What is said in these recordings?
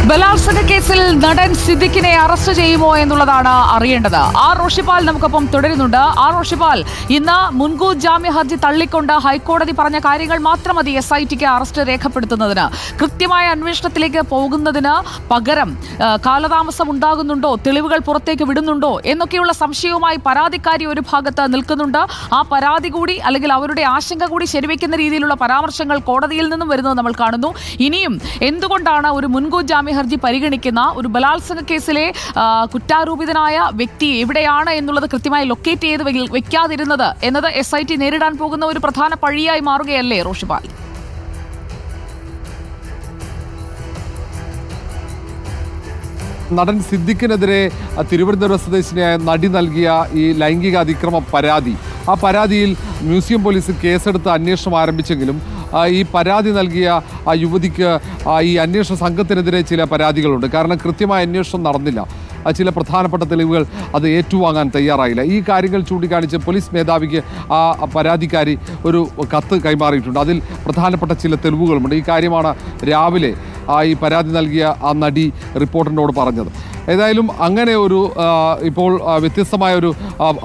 ബലാത്സംഗ കേസിൽ നടൻ സിദ്ദിഖിനെ അറസ്റ്റ് ചെയ്യുമോ എന്നുള്ളതാണ് അറിയേണ്ടത്. ആർ റോഷിപാൽ നമുക്കൊപ്പം തുടരുന്നുണ്ട്. ആർ റോഷിപാൽ, ഇന്ന് മുൻകൂർ ജാമ്യ ഹർജി തള്ളിക്കൊണ്ട് ഹൈക്കോടതി പറഞ്ഞ കാര്യങ്ങൾ മാത്രം മതി SITക്ക് അറസ്റ്റ് രേഖപ്പെടുത്തുന്നതിന്. കൃത്യമായ അന്വേഷണത്തിലേക്ക് പോകുന്നതിന് പകരം കാലതാമസം ഉണ്ടാകുന്നുണ്ടോ, തെളിവുകൾ പുറത്തേക്ക് വിടുന്നുണ്ടോ എന്നൊക്കെയുള്ള സംശയവുമായി പരാതിക്കാരി ഒരു ഭാഗത്ത് നിൽക്കുന്നുണ്ട്. ആ പരാതി കൂടി അല്ലെങ്കിൽ അവരുടെ ആശങ്ക കൂടി ശരിവെക്കുന്ന രീതിയിലുള്ള പരാമർശങ്ങൾ കോടതിയിൽ നിന്നും വരുന്നത് നമ്മൾ കാണുന്നു. ഇനിയും എന്തുകൊണ്ടാണ് ഒരു മുൻകൂർ ജാമ്യ ഹർജി പരിഗണിക്കുന്ന ഒരു ബലാത്സംഗ കേസിലെ കുറ്റാരോപിതനായ വ്യക്തി എവിടെയാണ് എന്നുള്ളത് കൃത്യമായി ലൊക്കേറ്റ് ചെയ്ത് വെക്കാതിരുന്നത് എന്നത് SIT നേരിടാൻ പോകുന്ന ഒരു പ്രധാന പഴിയായി മാറുകയല്ലേ റോഷിപാൽ? നടൻ സിദ്ദിഖിനെതിരെ തിരുവനന്തപുരം സ്വദേശിനിയായ നടി നൽകിയ ഈ ലൈംഗിക അതിക്രമ പരാതി, ആ പരാതിയിൽ മ്യൂസിയം പോലീസ് കേസെടുത്ത് അന്വേഷണം ആരംഭിച്ചെങ്കിലും ഈ പരാതി നൽകിയ ആ യുവതിക്ക് ഈ അന്വേഷണ സംഘത്തിനെതിരെ ചില പരാതികളുണ്ട്. കാരണം കൃത്യമായ അന്വേഷണം നടന്നില്ല. ചില പ്രധാനപ്പെട്ട തെളിവുകൾ അത് ഏറ്റുവാങ്ങാൻ തയ്യാറായില്ല. ഈ കാര്യങ്ങൾ ചൂണ്ടിക്കാണിച്ച് പോലീസ് മേധാവിക്ക് ആ പരാതിക്കാരി ഒരു കത്ത് കൈമാറിയിട്ടുണ്ട്. അതിൽ പ്രധാനപ്പെട്ട ചില തെളിവുകളുമുണ്ട്. ഈ കാര്യമാണ് രാവിലെ ഈ പരാതി നൽകിയ ആ നടി റിപ്പോർട്ടറിനോട് പറഞ്ഞത്. ഏതായാലും അങ്ങനെ ഒരു ഇപ്പോൾ വ്യത്യസ്തമായ ഒരു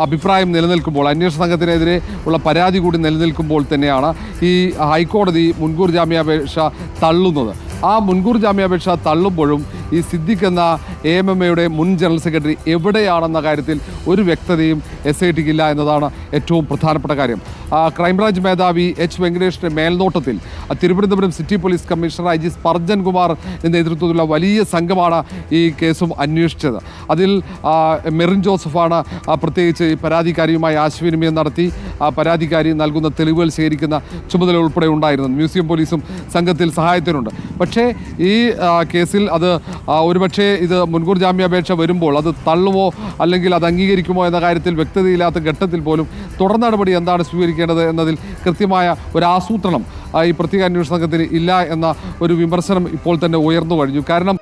അഭിപ്രായം നിലനിൽക്കുമ്പോൾ, അന്വേഷണ സംഘത്തിനെതിരെ ഉള്ള പരാതി കൂടി നിലനിൽക്കുമ്പോൾ തന്നെയാണ് ഈ ഹൈക്കോടതി മുൻകൂർ ജാമ്യാപേക്ഷ തള്ളുന്നത്. ആ മുൻകൂർ ജാമ്യാപേക്ഷ തള്ളുമ്പോഴും ഈ സിദ്ദിഖ് എന്ന AMMയുടെ മുൻ ജനറൽ സെക്രട്ടറി എവിടെയാണെന്ന കാര്യത്തിൽ ഒരു വ്യക്തതയും SITക്ക് ഇല്ല എന്നതാണ് ഏറ്റവും പ്രധാനപ്പെട്ട കാര്യം. ക്രൈംബ്രാഞ്ച് മേധാവി H. വെങ്കടേഷിൻ്റെ മേൽനോട്ടത്തിൽ Thiruvananthapuram city police commissioner IG Sparjan കുമാറിൻ്റെ നേതൃത്വത്തിലുള്ള വലിയ സംഘമാണ് ഈ കേസും അന്വേഷിച്ചത്. അതിൽ മെറിൻ ജോസഫാണ് പ്രത്യേകിച്ച് ഈ പരാതിക്കാരിയുമായി ആശയവിനിമയം നടത്തി പരാതിക്കാരി നൽകുന്ന തെളിവുകൾ ശേഖരിക്കുന്ന ചുമതല ഉൾപ്പെടെ ഉണ്ടായിരുന്നത്. മ്യൂസിയം പോലീസും സംഘത്തിൽ സഹായത്തിനുണ്ട്. പക്ഷേ ഈ കേസിൽ അത് ഒരുപക്ഷെ ഇത് മുൻകൂർ ജാമ്യാപേക്ഷ വരുമ്പോൾ അത് തള്ളുമോ അല്ലെങ്കിൽ അത് അംഗീകരിക്കുമോ എന്ന കാര്യത്തിൽ വ്യക്തതയില്ലാത്ത ഘട്ടത്തിൽ പോലും തുടർ നടപടി എന്താണ് സ്വീകരിക്കേണ്ടത് എന്നതിൽ കൃത്യമായ ഒരു ആസൂത്രണം ഈ പ്രത്യേക അന്വേഷണ സംഘത്തിന് ഇല്ല എന്ന ഒരു വിമർശനം ഇപ്പോൾ തന്നെ ഉയർന്നു കഴിഞ്ഞു. കാരണം